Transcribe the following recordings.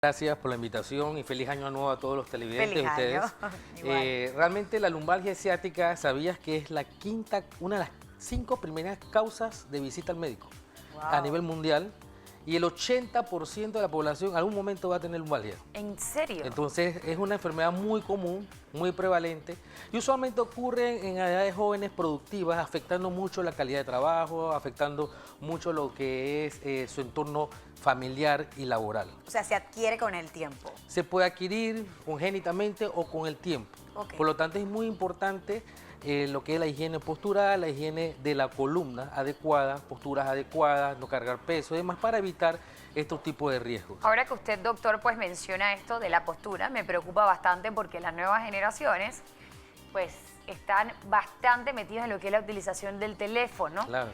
Gracias por la invitación y feliz año nuevo a todos los televidentes de Feliz ustedes. año. Igual. Realmente la lumbalgia ciática, ¿sabías que es una de las 5 primeras causas de visita al médico a Wow. nivel mundial? Y el 80% de la población en algún momento va a tener lumbalgia. ¿En serio? Entonces es una enfermedad muy común, muy prevalente y usualmente ocurre en edades jóvenes productivas, afectando mucho la calidad de trabajo, afectando mucho lo que es su entorno familiar y laboral. O sea, se adquiere con el tiempo. Se puede adquirir congénitamente o con el tiempo. Ok. Por lo tanto, es muy importante lo que es la higiene postural, la higiene de la columna adecuada, posturas adecuadas, no cargar peso y demás para evitar estos tipos de riesgos. Ahora que usted, doctor, pues menciona esto de la postura, me preocupa bastante porque las nuevas generaciones pues están bastante metidas en lo que es la utilización del teléfono. Claro.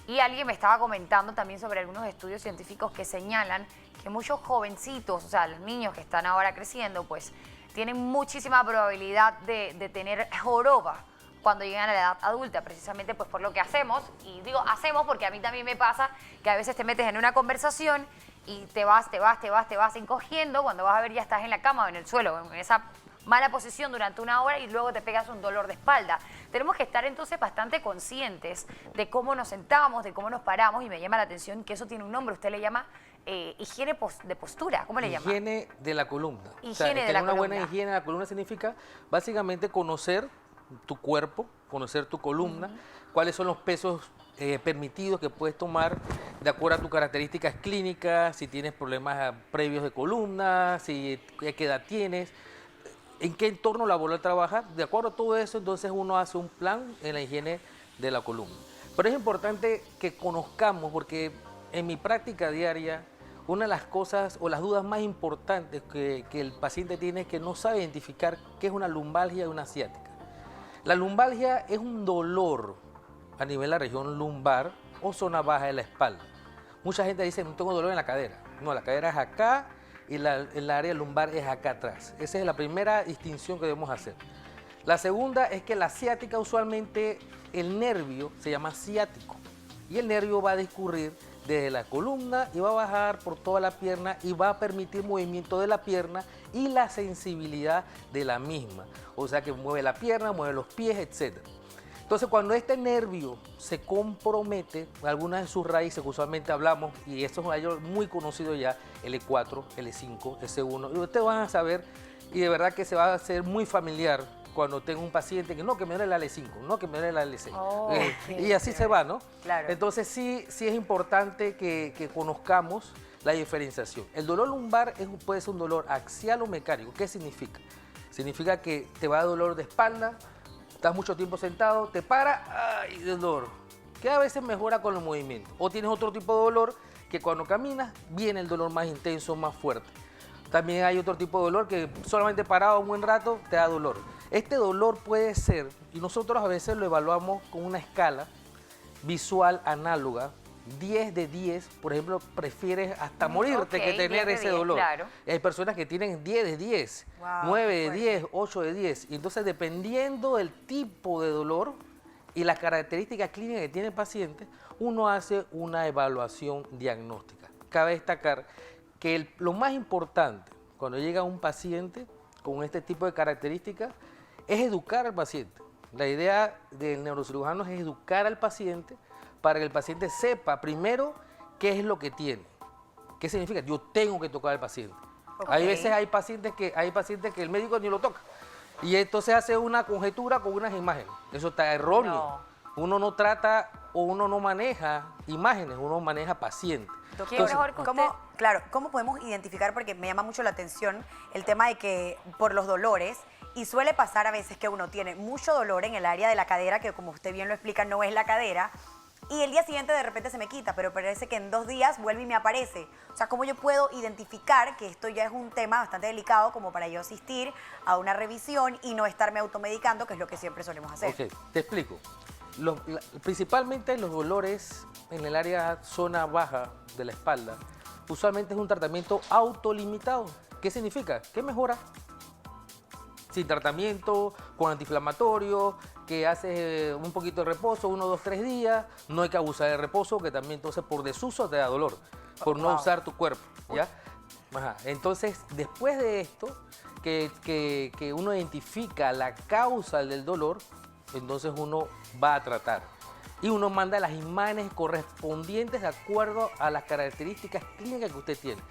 Y alguien me estaba comentando también sobre algunos estudios científicos que señalan que muchos jovencitos, o sea, los niños que están ahora creciendo, pues tienen muchísima probabilidad de tener joroba cuando llegan a la edad adulta, precisamente pues por lo que hacemos. Y digo hacemos porque a mí también me pasa que a veces te metes en una conversación y te vas encogiendo, cuando vas a ver ya estás en la cama o en el suelo, en esa mala posición durante una hora y luego te pegas un dolor de espalda. Tenemos que estar entonces bastante conscientes de cómo nos sentamos, de cómo nos paramos, y me llama la atención que eso tiene un nombre, usted le llama higiene de postura, ¿cómo le llama? Higiene de la columna. Higiene de tener la una buena columna. higiene de la columna significa básicamente conocer tu cuerpo, conocer tu columna, cuáles son los pesos permitidos que puedes tomar de acuerdo a tus características clínicas, si tienes problemas previos de columna, qué edad tienes, en qué entorno laboral trabajas. De acuerdo a todo eso, entonces uno hace un plan en la higiene de la columna. Pero es importante que conozcamos, porque en mi práctica diaria, una de las cosas o las dudas más importantes que el paciente tiene es que no sabe identificar qué es una lumbalgia y una ciática. La lumbalgia es un dolor a nivel de la región lumbar o zona baja de la espalda. Mucha gente dice, no tengo dolor en la cadera. No, la cadera es acá y el área lumbar es acá atrás. Esa es la primera distinción que debemos hacer. La segunda es que la ciática, usualmente el nervio se llama ciático y el nervio va a discurrir desde la columna y va a bajar por toda la pierna y va a permitir movimiento de la pierna y la sensibilidad de la misma. O sea que mueve la pierna, mueve los pies, etc. Entonces, cuando este nervio se compromete, algunas de sus raíces que usualmente hablamos, y esto es algo muy conocido ya, L4, L5, S1, y ustedes van a saber, y de verdad que se va a hacer muy familiar cuando tengo un paciente que no, que me duele la L5, no, que me duele la L6. Oh, Y así se va, ¿no? Claro. Entonces sí es importante que conozcamos la diferenciación. El dolor lumbar puede ser un dolor axial o mecánico. ¿Qué significa? Significa que te va a dar dolor de espalda, estás mucho tiempo sentado, te para, ¡ay, dolor! Que a veces mejora con los movimientos. O tienes otro tipo de dolor que cuando caminas viene el dolor más intenso, más fuerte. También hay otro tipo de dolor que solamente parado un buen rato te da dolor. Este dolor puede ser, y nosotros a veces lo evaluamos con una escala visual análoga, 10 de 10, por ejemplo, prefieres hasta morirte que 10 tener de ese 10, dolor. claro. Hay personas que tienen 10 de 10, Wow, 9 de qué 10, 8 de 10. Y entonces, dependiendo del tipo de dolor y las características clínicas que tiene el paciente, uno hace una evaluación diagnóstica. Cabe destacar que lo más importante cuando llega un paciente con este tipo de características es educar al paciente. La idea del neurocirujano es educar al paciente para que el paciente sepa primero qué es lo que tiene. ¿Qué significa? Yo tengo que tocar al paciente. Ok. Hay veces hay pacientes que el médico ni lo toca. Y entonces hace una conjetura con unas imágenes. Eso está erróneo. No. Uno no trata o uno no maneja imágenes, uno maneja pacientes. ¿Qué mejor que usted? ¿Cómo podemos identificar? Porque me llama mucho la atención el tema de que por los dolores, y suele pasar a veces que uno tiene mucho dolor en el área de la cadera, que como usted bien lo explica, no es la cadera, y el día siguiente de repente se me quita, pero parece que en 2 días vuelve y me aparece. O sea, ¿cómo yo puedo identificar que esto ya es un tema bastante delicado como para yo asistir a una revisión y no estarme automedicando, que es lo que siempre solemos hacer? Ok, te explico. Principalmente los dolores en el área zona baja de la espalda, usualmente es un tratamiento autolimitado. ¿Qué significa? Que mejora sin tratamiento, con antiinflamatorio, que haces un poquito de reposo, 1, 2, 3 días. No hay que abusar de reposo, que también entonces por desuso te da dolor, por no Wow. usar tu cuerpo, ¿ya? Ajá. Entonces, después de esto, que uno identifica la causa del dolor, entonces uno va a tratar. Y uno manda las imágenes correspondientes de acuerdo a las características clínicas que usted tiene.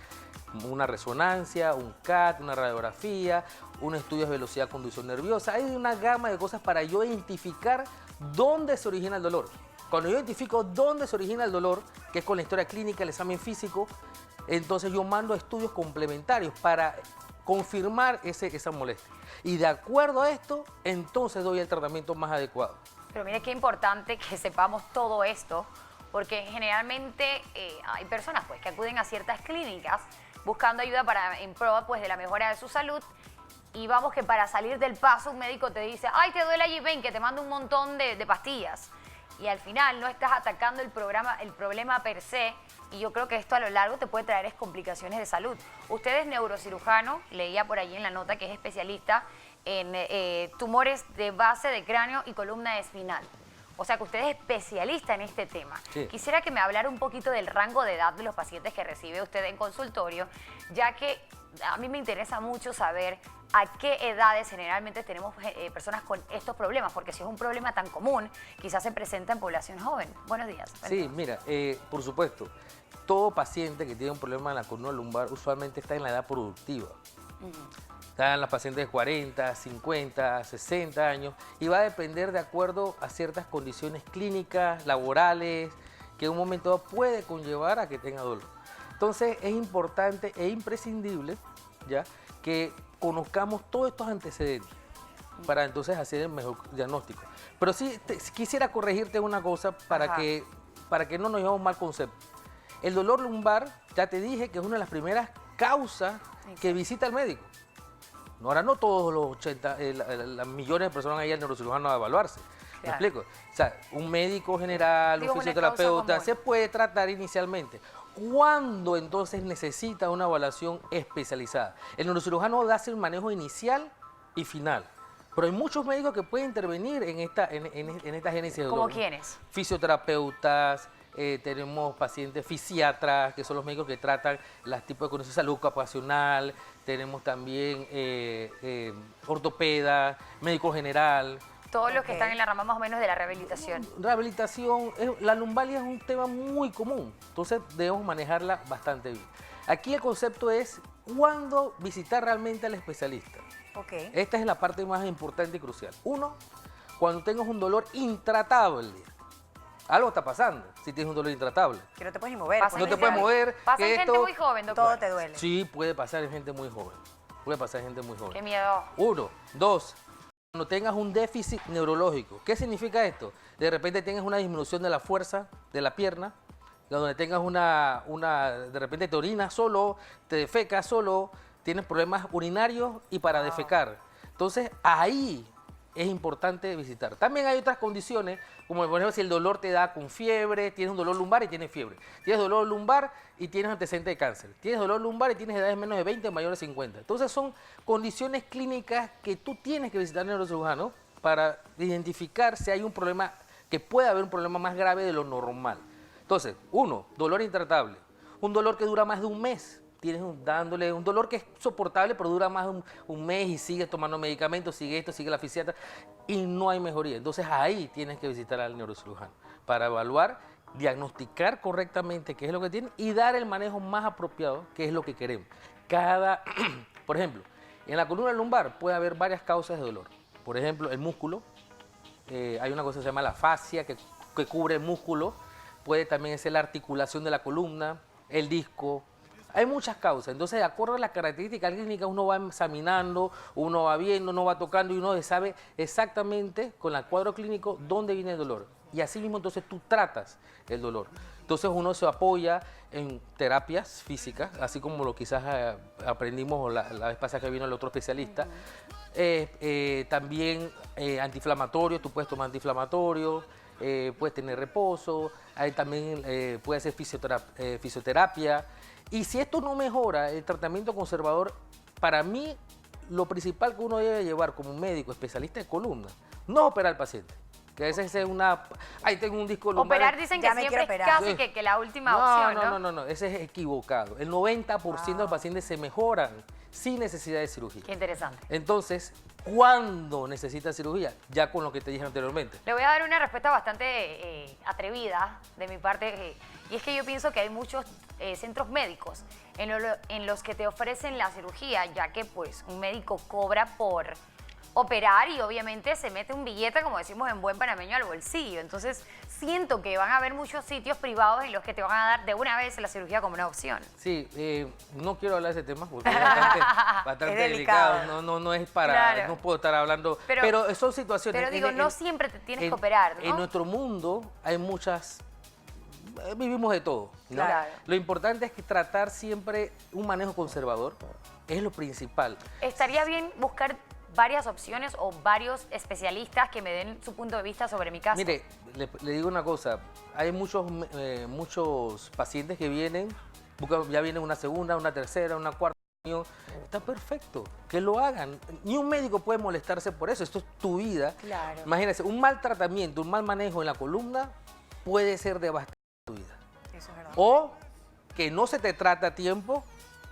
Una resonancia, un CAT, una radiografía, un estudio de velocidad de conducción nerviosa. Hay una gama de cosas para yo identificar dónde se origina el dolor. Cuando yo identifico dónde se origina el dolor, que es con la historia clínica, el examen físico, entonces yo mando estudios complementarios para confirmar esa molestia. Y de acuerdo a esto, entonces doy el tratamiento más adecuado. Pero mire qué importante que sepamos todo esto, porque generalmente hay personas pues, que acuden a ciertas clínicas buscando ayuda en pro pues, de la mejora de su salud. Y vamos que para salir del paso un médico te dice, ay, te duele allí, ven, que te mando un montón de pastillas. Y al final no estás atacando el problema per se, y yo creo que esto a lo largo te puede traer complicaciones de salud. Usted es neurocirujano, leía por allí en la nota que es especialista en tumores de base de cráneo y columna espinal. O sea que usted es especialista en este tema. Sí. Quisiera que me hablara un poquito del rango de edad de los pacientes que recibe usted en consultorio, ya que a mí me interesa mucho saber a qué edades generalmente tenemos personas con estos problemas, porque si es un problema tan común, quizás se presenta en población joven. Buenos días. Sí, mira, por supuesto, todo paciente que tiene un problema en la columna lumbar usualmente está en la edad productiva. Están las pacientes de 40, 50, 60 años y va a depender de acuerdo a ciertas condiciones clínicas, laborales, que en un momento dado puede conllevar a que tenga dolor. Entonces es importante e imprescindible ¿ya? Que conozcamos todos estos antecedentes para entonces hacer el mejor diagnóstico. Pero sí quisiera corregirte una cosa para que no nos llevemos mal concepto. El dolor lumbar, ya te dije que es una de las primeras causas que visita al médico. Ahora no todos los 80, las millones de personas ahí al neurocirujano a evaluarse. ¿Me explico? O sea, un médico general, un fisioterapeuta, se puede tratar inicialmente. ¿Cuándo entonces necesita una evaluación especializada? El neurocirujano hace el manejo inicial y final. Pero hay muchos médicos que pueden intervenir en esta génesis de dolor. ¿Cómo quiénes? Fisioterapeutas, tenemos pacientes fisiatras, que son los médicos que tratan los tipos de condiciones de salud ocupacional, tenemos también ortopedas, médico general. Todos los que están en la rama más o menos de la rehabilitación. Rehabilitación, la lumbalgia es un tema muy común, entonces debemos manejarla bastante bien. Aquí el concepto es cuándo visitar realmente al especialista. Esta es la parte más importante y crucial. Uno, cuando tengas un dolor intratable. Algo está pasando si tienes un dolor intratable. Que no te puedes ni mover. No te puedes mover. Pasa en gente muy joven, doctor. Todo te duele. Sí, puede pasar en gente muy joven. Puede pasar en gente muy joven. Qué miedo. Uno. Dos, cuando tengas un déficit neurológico. ¿Qué significa esto? De repente tengas una disminución de la fuerza de la pierna, donde tengas de repente te orinas solo, te defecas solo, tienes problemas urinarios y para defecar. Entonces, ahí es importante visitar. También hay otras condiciones, como por ejemplo si el dolor te da con fiebre, tienes un dolor lumbar y tienes fiebre. Tienes dolor lumbar y tienes antecedente de cáncer. Tienes dolor lumbar y tienes edades menos de 20, mayores de 50. Entonces son condiciones clínicas que tú tienes que visitar al neurocirujano para identificar si hay un problema, que puede haber un problema más grave de lo normal. Entonces, uno, dolor intratable. Un dolor que dura más de un mes. Tienes dándole un dolor que es soportable, pero dura más de un mes y sigues tomando medicamentos, sigue esto, sigue la fisiatra y no hay mejoría. Entonces ahí tienes que visitar al neurocirujano para evaluar, diagnosticar correctamente qué es lo que tiene y dar el manejo más apropiado, que es lo que queremos. Por ejemplo, en la columna lumbar puede haber varias causas de dolor. Por ejemplo, el músculo, hay una cosa que se llama la fascia que cubre el músculo, puede también ser la articulación de la columna, el disco. Hay muchas causas, entonces de acuerdo a las características clínicas uno va examinando, uno va viendo, uno va tocando y uno sabe exactamente con el cuadro clínico dónde viene el dolor. Y así mismo entonces tú tratas el dolor. Entonces uno se apoya en terapias físicas, así como lo quizás aprendimos la vez pasada que vino el otro especialista. También antiinflamatorios, tú puedes tomar antiinflamatorios, puedes tener reposo, también puede hacer fisioterapia. Y si esto no mejora, el tratamiento conservador, para mí, lo principal que uno debe llevar como médico especialista de columna, no es operar al paciente. Que a veces es una... Ay, tengo un disco lumbar. Operar dicen que Ya me siempre quiero es operar. casi Sí. que la última opción, ¿no? No, ese es equivocado. El 90% de los pacientes se mejoran sin necesidad de cirugía. Qué interesante. Entonces, ¿cuándo necesitas cirugía? Ya con lo que te dije anteriormente. Le voy a dar una respuesta bastante atrevida de mi parte, y es que yo pienso que hay muchos centros médicos en los que te ofrecen la cirugía, ya que pues un médico cobra por operar y obviamente se mete un billete, como decimos en buen panameño, al bolsillo. Entonces siento que van a haber muchos sitios privados en los que te van a dar de una vez la cirugía como una opción. Sí, no quiero hablar de ese tema porque es bastante Es delicado. delicado. No es para... Claro. No puedo estar hablando... Pero son situaciones... Pero digo, no siempre te tienes que operar, ¿no? En nuestro mundo hay muchas... Vivimos de todo, ¿no? Claro. Lo importante es que tratar siempre un manejo conservador es lo principal. Estaría bien buscar varias opciones o varios especialistas que me den su punto de vista sobre mi caso. Mire, le digo una cosa, hay muchos pacientes que vienen, ya vienen una segunda, una tercera, una cuarta opinión. Está perfecto, que lo hagan. Ni un médico puede molestarse por eso, esto es tu vida. Claro. Imagínense, un mal tratamiento, un mal manejo en la columna puede ser devastador en tu vida. Eso es verdad. O que no se te trate a tiempo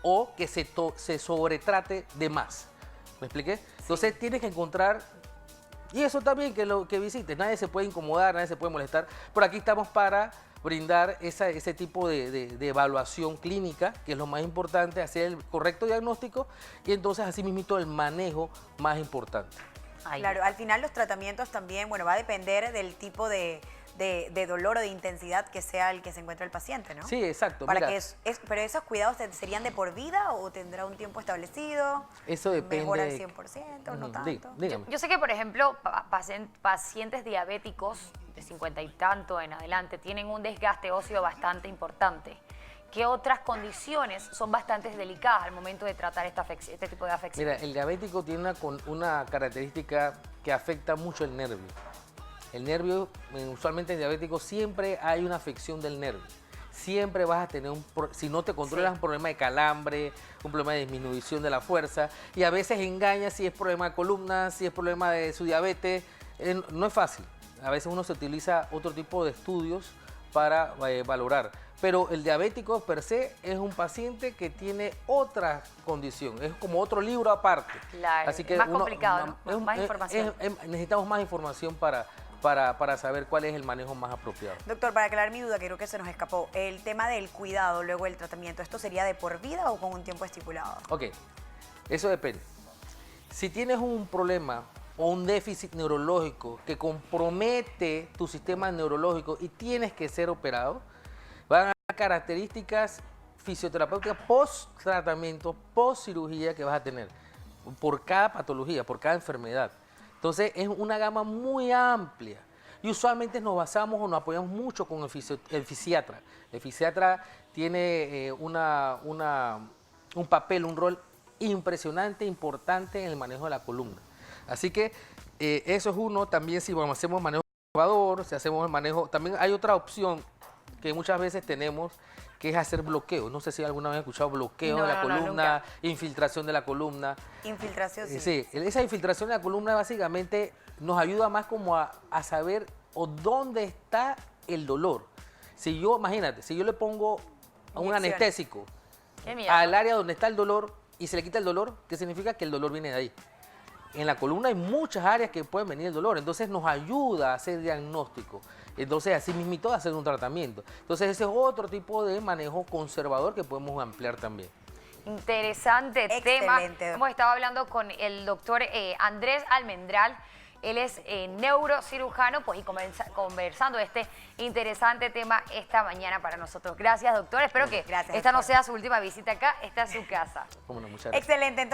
o que se sobretrate de más. ¿Me expliqué? Entonces tienes que encontrar, y eso también que visites, nadie se puede incomodar, nadie se puede molestar, pero aquí estamos para brindar ese tipo de evaluación clínica, que es lo más importante, hacer el correcto diagnóstico y entonces así mismo el manejo más importante. Ahí. Claro, al final los tratamientos también, bueno, va a depender del tipo de dolor o de intensidad que sea el que se encuentra el paciente, ¿no? Sí, exacto. Para mira, que pero esos cuidados serían de por vida o tendrá un tiempo establecido. eso depende. ¿Mejora al 100% o no tanto? Dígame. Yo sé que, por ejemplo, pacientes diabéticos de 50 y tanto en adelante tienen un desgaste óseo bastante importante. ¿Qué otras condiciones son bastante delicadas al momento de tratar este tipo de afecciones? Mira, el diabético tiene una característica que afecta mucho el nervio. El nervio, usualmente en diabético, siempre hay una afección del nervio. Siempre vas a tener, si no te controlas, un problema de calambre, un problema de disminución de la fuerza. Y a veces engaña si es problema de columna, si es problema de su diabetes. No es fácil. A veces uno se utiliza otro tipo de estudios para valorar. Pero el diabético per se es un paciente que tiene otra condición, es como otro libro aparte. Claro, Así que más complicado, ¿no? Más información. Necesitamos más información para saber cuál es el manejo más apropiado. Doctor, para aclarar mi duda, que creo que se nos escapó, el tema del cuidado, luego el tratamiento, ¿esto sería de por vida o con un tiempo estipulado? Ok, eso depende. Si tienes un problema o un déficit neurológico que compromete tu sistema neurológico y tienes que ser operado, van a haber características fisioterapéuticas post-tratamiento, post-cirugía que vas a tener por cada patología, por cada enfermedad. Entonces es una gama muy amplia y usualmente nos basamos o nos apoyamos mucho con el fisiatra. El fisiatra tiene un papel, un rol impresionante, importante en el manejo de la columna. Así que eso es uno. También si hacemos manejo conservador, si hacemos el manejo, también hay otra opción que muchas veces tenemos, que es hacer bloqueo. No sé si alguna vez han escuchado bloqueo No, de la no, columna, nunca. infiltración de la columna. Infiltración, sí. Sí, esa infiltración de la columna básicamente nos ayuda más como a saber dónde está el dolor. Si yo, imagínate, si yo le pongo un Inyección. anestésico Qué miedo. al área donde está el dolor y se le quita el dolor, ¿qué significa? Que el dolor viene de ahí. En la columna hay muchas áreas que pueden venir el dolor, entonces nos ayuda a hacer diagnóstico. Entonces, así mismito, hacer un tratamiento. Entonces, ese es otro tipo de manejo conservador que podemos ampliar también. Interesante tema. Excelente. Hemos estado hablando con el doctor Andrés Almendral. Él es neurocirujano, pues, y conversando de este interesante tema esta mañana para nosotros. Gracias, doctor. Espero que Gracias, esta no doctor. sea su última visita acá. Esta es su casa. Cómo no, muchas gracias. Excelente.